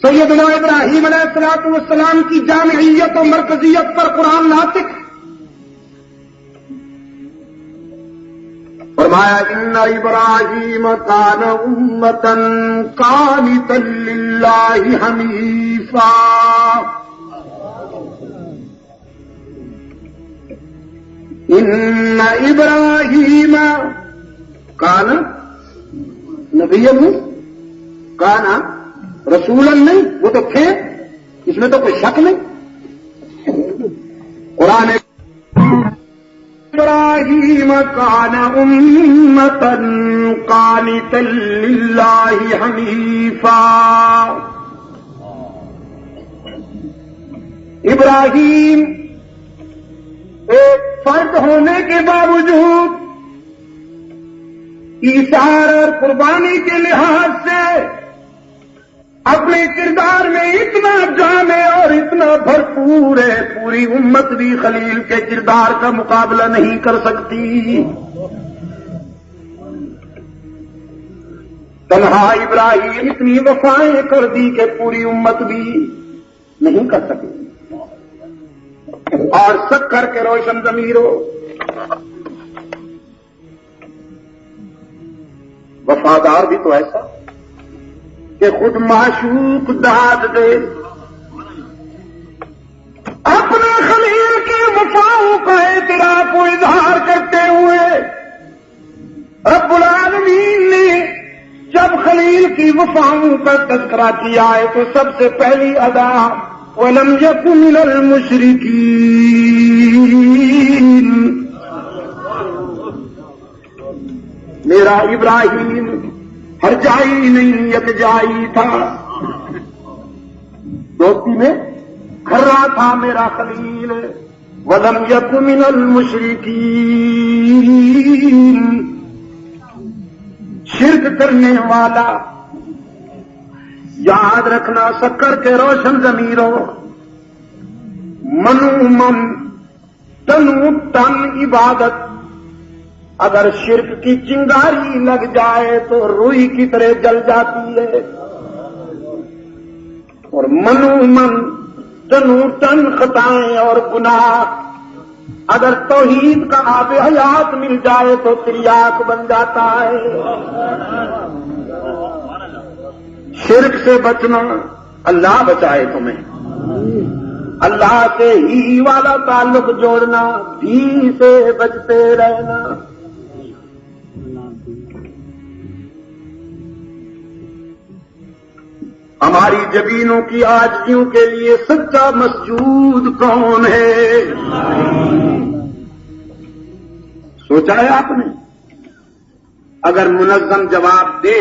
سیدنا ابراہیم علیہ الصلوۃ والسلام کی جامعیت و مرکزیت پر قرآن ناطق فرمایا ان ابراہیم کان امۃ قانتا للہ حنیفا ان ابراہیم کان نبی کان رسولا نہیں، وہ تو تھے، اس میں تو کوئی شک نہیں۔ قرآن ابراہیم کان امۃ قانتا للہ حنیفا، ابراہیم ایک فرد ہونے کے باوجود ایثار اور قربانی کے لحاظ سے اپنے کردار میں اتنا جامع اور اتنا بھرپور ہے، پوری امت بھی خلیل کے کردار کا مقابلہ نہیں کر سکتی۔ تنہا ابراہیم اتنی وفائیں کر دی کہ پوری امت بھی نہیں کر سکی۔ اور سکر کے روشن ضمیروں، وفادار بھی تو ایسا کہ خود معشوق داد دے، اپنے خلیل کے وفاؤں کا اعتراف و اظہار کرتے ہوئے رب العالمین نے جب خلیل کی وفاؤں کا تذکرہ کیا ہے تو سب سے پہلی ادا وَلَمْ يَكُ مِنَ الْمُشْرِكِينَ، میرا ابراہیم ہر جائی نہیں یک جائی تھا، دوستی میں کھرا تھا میرا خلیل۔ وَلَمْ يَكُ مِنَ الْمُشْرِكِينَ، شرک کرنے والا، یاد رکھنا سکر کے روشن ضمیروں، منو من تنو تن عبادت، اگر شرک کی چنگاری لگ جائے تو روئی کی طرح جل جاتی ہے، اور منو من تنو تن خطائیں اور گناہ اگر توحید کا آب حیات مل جائے تو تریاک بن جاتا ہے۔ شرک سے بچنا، اللہ بچائے تمہیں، اللہ سے ہی والا تعلق جوڑنا، بھی سے بچتے رہنا۔ ہماری جبینوں کی عاجزیوں کے لیے سچا مسجود کون ہے؟ سوچا ہے آپ نے؟ اگر منظم جواب دے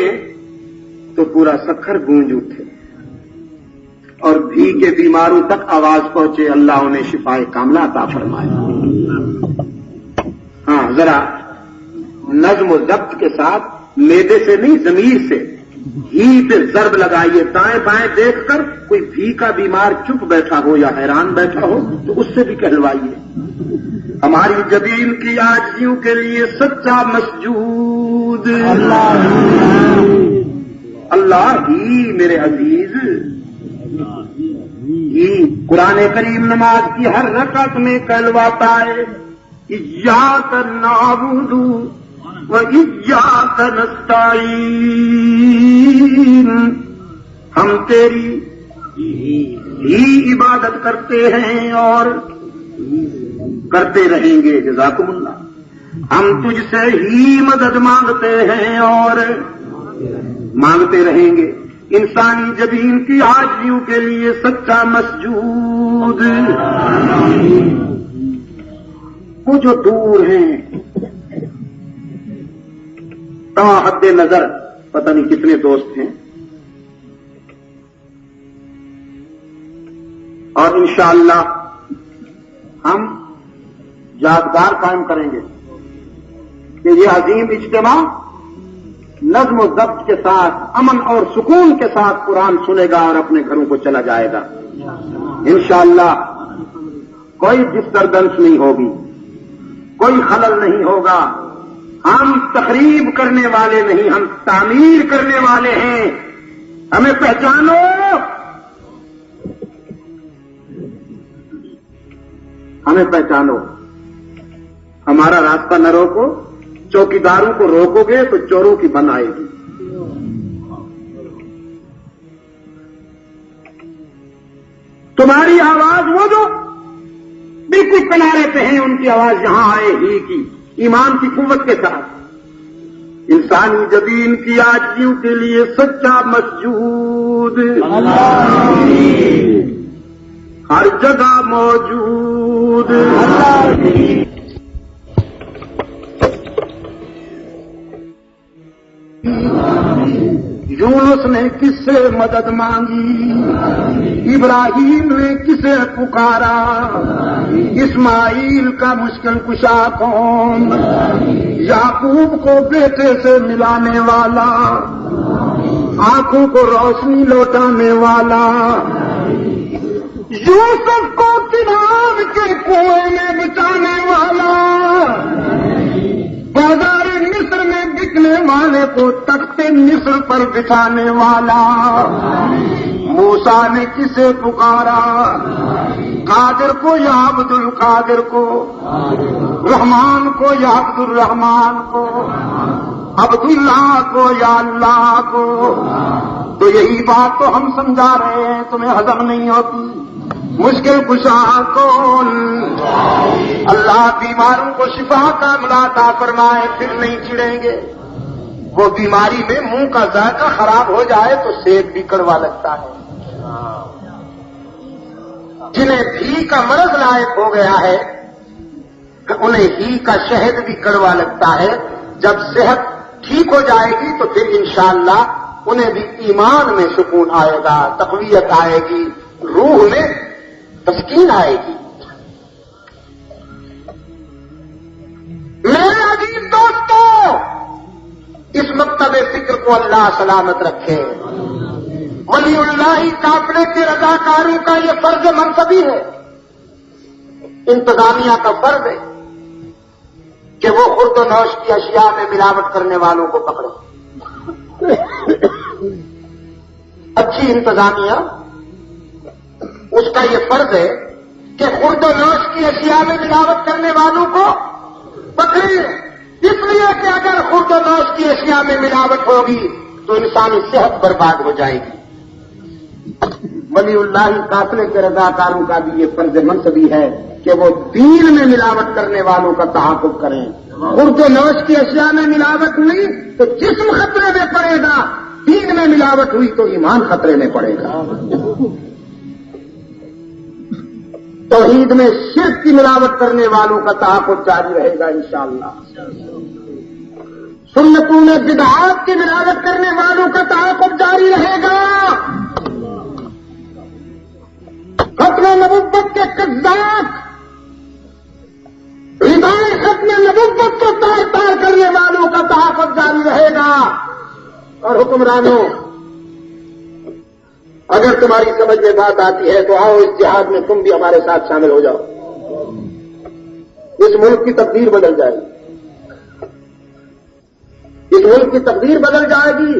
تو پورا سکھر گونج اٹھے اور بھی کے بیماروں تک آواز پہنچے، اللہ انہیں شفاء کاملہ عطا فرمائے۔ ہاں، ذرا نظم و ضبط کے ساتھ، میدے سے نہیں ضمیر سے ہی پہ ضرب لگائیے، دائیں بائیں دیکھ کر کوئی بھی کا بیمار چپ بیٹھا ہو یا حیران بیٹھا ہو تو اس سے بھی کہلوائیے۔ ہماری جبین کی عاجزیوں کے لیے سچا مسجود اللہ ہی میرے عزیز ہی۔ قرآن کریم نماز کی ہر رکعت میں کہلواتا ہے ایاک نعبد وَإِيَّاكَ نَسْتَعِينُ، ہم تیری ہی عبادت کرتے ہیں اور کرتے رہیں گے، جزاکم اللہ۔ ہم تجھ سے ہی مدد مانگتے ہیں اور مانگتے رہیں گے۔ انسانی جبین کی عاجزیوں کے لیے سچا مسجود، وہ جو دور ہیں تا حد نظر، پتہ نہیں کتنے دوست ہیں، اور انشاءاللہ ہم یادگار قائم کریں گے کہ یہ عظیم اجتماع نظم و ضبط کے ساتھ، امن اور سکون کے ساتھ قرآن سنے گا اور اپنے گھروں کو چلا جائے گا انشاءاللہ۔ کوئی ڈسٹربنس نہیں ہوگی، کوئی خلل نہیں ہوگا۔ ہم تخریب کرنے والے نہیں، ہم تعمیر کرنے والے ہیں۔ ہمیں پہچانو، ہمیں پہچانو، ہمارا راستہ نہ روکو، چوکیداروں کو روکو گے تو چوروں کی بن آئے گی۔ تمہاری آواز وہ جو بالکل کنارے پہ ہیں، ان کی آواز یہاں آئے ہی کی، ایمان کی قوت کے ساتھ۔ انسانی جبین کی عاجزیوں کے لیے سچا مسجود ہر جگہ موجود۔ یونس نے کس سے مدد مانگی، ابراہیم نے کسے پکارا، اسماعیل کا مشکل کشا کون، یعقوب کو بیٹے سے ملانے والا، آنکھوں کو روشنی لوٹانے والا، یوسف کو کنان کے کنویں میں بچانے والا، بازار مصر میں بکنے والے کو تخت مصر پر بچھانے والا، موسیٰ نے کسے پکارا، قادر کو یا عبد القادر کو، رحمان کو یا عبد الرحمان کو، عبداللہ کو یا اللہ کو۔ تو یہی بات تو ہم سمجھا رہے ہیں، تمہیں ہضم نہیں ہوتی۔ مشکل کشا کون؟ اللہ بیماروں کو شفا کا عملہ عطا فرمائے، پھر نہیں چڑھیں گے۔ وہ بیماری میں منہ کا ذائقہ خراب ہو جائے تو سیب بھی کڑوا لگتا ہے۔ جنہیں گھی کا مرض لائق ہو گیا ہے انہیں گھی کا شہد بھی کڑوا لگتا ہے۔ جب صحت ٹھیک ہو جائے گی تو پھر انشاءاللہ انہیں بھی ایمان میں سکون آئے گا، تقویت آئے گی، روح میں تسکین آئے گی۔ میرے عزیز دوستوں، اس مکتب فکر کو اللہ سلامت رکھے۔ ولی اللہ قافلے کے رضاکاروں کا یہ فرض منصبی ہے، انتظامیہ کا فرض ہے کہ وہ خرد و نوش کی اشیاء میں ملاوٹ کرنے والوں کو پکڑے۔ اچھی انتظامیہ اس کا یہ فرض ہے کہ خرد و نوش کی اشیاء میں ملاوٹ کرنے والوں کو پکڑے، اس لیے کہ اگر خرد و نوش کی اشیاء میں ملاوٹ ہوگی تو انسانی صحت برباد ہو جائے گی۔ ولی اللہ قافلے کے رضاکاروں کا بھی یہ فرض منصبی ہے کہ وہ دین میں ملاوٹ کرنے والوں کا تحفظ کریں۔ خرد و نوش کی اشیاء میں ملاوٹ ہوئی تو جسم خطرے میں پڑے گا، دین میں ملاوٹ ہوئی تو ایمان خطرے میں پڑے گا۔ توحید میں شرک کی ملاوٹ کرنے والوں کا تحفظ جاری رہے گا انشاءاللہ۔ سنتوں میں بدعات کی ملاوٹ کرنے والوں کا تحفظ جاری رہے گا۔ ختم نبوت کے قذاب، ردائے ختم نبوت کو تار تار کرنے والوں کا تحفظ جاری رہے گا۔ اور حکمرانوں، اگر تمہاری سمجھ میں بات آتی ہے تو آؤ اس جہاد میں تم بھی ہمارے ساتھ شامل ہو جاؤ۔ اس ملک کی تقدیر بدل جائے گی، اس ملک کی تقدیر بدل جائے گی۔